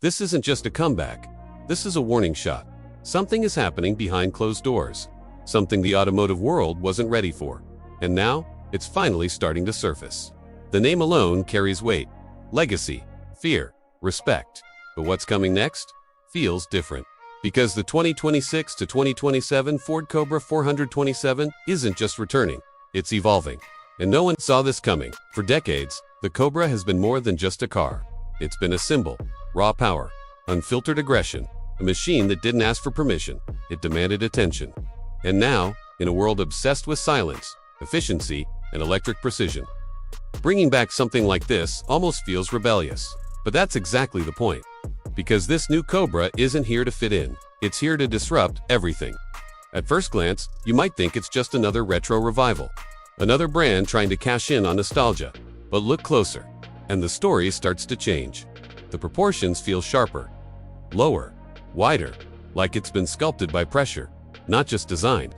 This isn't just a comeback. This is a warning shot. Something is happening behind closed doors. Something the automotive world wasn't ready for. And now, it's finally starting to surface. The name alone carries weight, legacy, fear, respect. But what's coming next feels different. Because the 2026 to 2027 Ford Cobra 427 isn't just returning, it's evolving. And no one saw this coming. For decades, the Cobra has been more than just a car. It's been a symbol, raw power, unfiltered aggression, a machine that didn't ask for permission. It demanded attention. And now, in a world obsessed with silence, efficiency, and electric precision, bringing back something like this almost feels rebellious. But that's exactly the point. Because this new Cobra isn't here to fit in. It's here to disrupt everything. At first glance, you might think it's just another retro revival. Another brand trying to cash in on nostalgia. But look closer, and the story starts to change. The proportions feel sharper, lower, wider, like it's been sculpted by pressure, not just designed,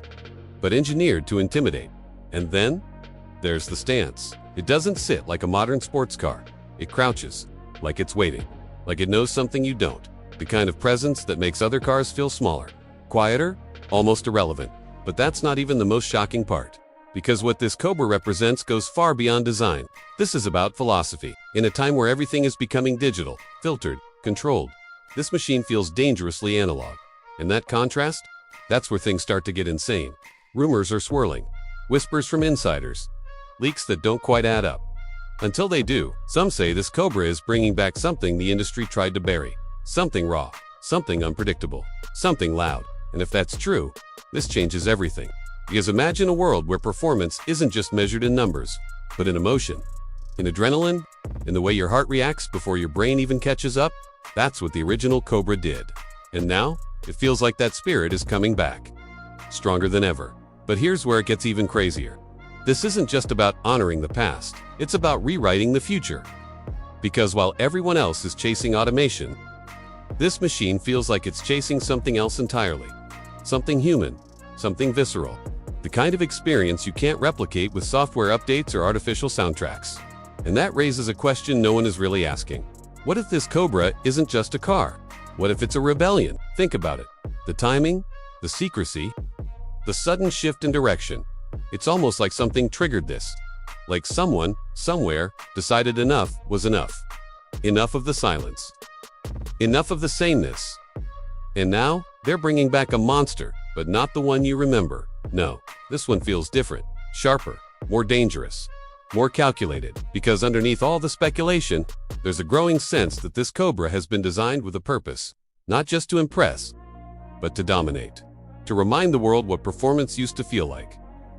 but engineered to intimidate. And then, there's the stance. It doesn't sit like a modern sports car. It crouches, like it's waiting, like it knows something you don't. The kind of presence that makes other cars feel smaller, quieter, almost irrelevant. But that's not even the most shocking part. Because what this Cobra represents goes far beyond design. This is about philosophy. In a time where everything is becoming digital, filtered, controlled, this machine feels dangerously analog. And that contrast? That's where things start to get insane. Rumors are swirling, whispers from insiders, leaks that don't quite add up. Until they do, some say this Cobra is bringing back something the industry tried to bury. Something raw, something unpredictable, something loud. And if that's true, this changes everything. Because imagine a world where performance isn't just measured in numbers, but in emotion, in adrenaline, in the way your heart reacts before your brain even catches up. That's what the original Cobra did. And now, it feels like that spirit is coming back, stronger than ever. But here's where it gets even crazier. This isn't just about honoring the past, it's about rewriting the future. Because while everyone else is chasing automation, this machine feels like it's chasing something else entirely. Something human, something visceral. The kind of experience you can't replicate with software updates or artificial soundtracks. And that raises a question no one is really asking. What if this Cobra isn't just a car? What if it's a rebellion? Think about it. The timing, the secrecy, the sudden shift in direction. It's almost like something triggered this. Like someone, somewhere, decided enough was enough. Enough of the silence. Enough of the sameness. And now, they're bringing back a monster, but not the one you remember. No, this one feels different, sharper, more dangerous, more calculated. Because underneath all the speculation, there's a growing sense that this Cobra has been designed with a purpose. Not just to impress, but to dominate. To remind the world what performance used to feel like.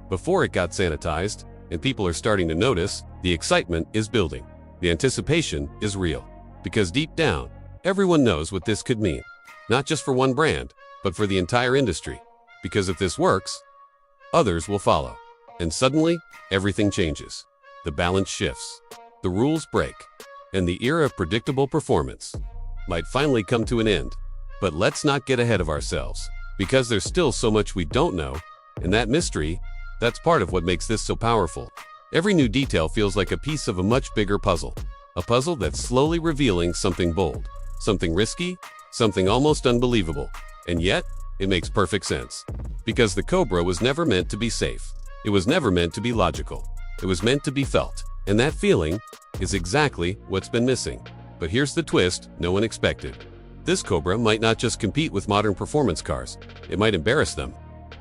Before it got sanitized, and people are starting to notice, the excitement is building. The anticipation is real. Because deep down, everyone knows what this could mean. Not just for one brand, but for the entire industry. Because if this works, others will follow. And suddenly, everything changes. The balance shifts. The rules break. And the era of predictable performance might finally come to an end. But let's not get ahead of ourselves. Because there's still so much we don't know. And that mystery, that's part of what makes this so powerful. Every new detail feels like a piece of a much bigger puzzle. A puzzle that's slowly revealing something bold. Something risky. Something almost unbelievable. And yet, it makes perfect sense. Because the Cobra was never meant to be safe. It was never meant to be logical. It was meant to be felt. And that feeling is exactly what's been missing. But here's the twist no one expected. This Cobra might not just compete with modern performance cars. It might embarrass them.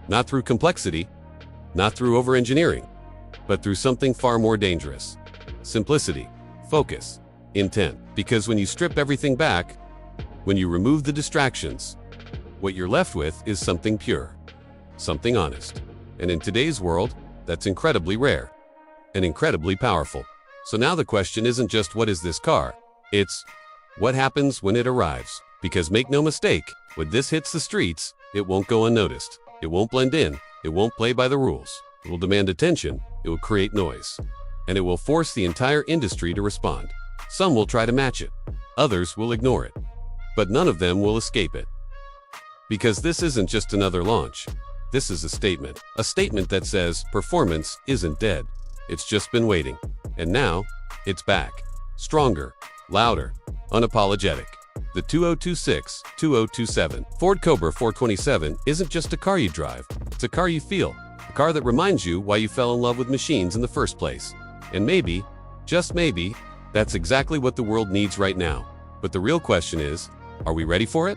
Not through complexity, not through over-engineering, but through something far more dangerous. Simplicity, focus, intent. Because when you strip everything back, when you remove the distractions, what you're left with is something pure, something honest. And in today's world, that's incredibly rare and incredibly powerful. So now the question isn't just what is this car? It's what happens when it arrives. Because make no mistake, when this hits the streets, it won't go unnoticed. It won't blend in. It won't play by the rules. It will demand attention. It will create noise. And it will force the entire industry to respond. Some will try to match it. Others will ignore it. But none of them will escape it. Because this isn't just another launch. This is a statement. A statement that says performance isn't dead. It's just been waiting. And now, it's back. Stronger, louder, unapologetic. The 2026-2027 Ford Cobra 427 isn't just a car you drive, it's a car you feel. A car that reminds you why you fell in love with machines in the first place. And maybe, just maybe, that's exactly what the world needs right now. But the real question is, are we ready for it?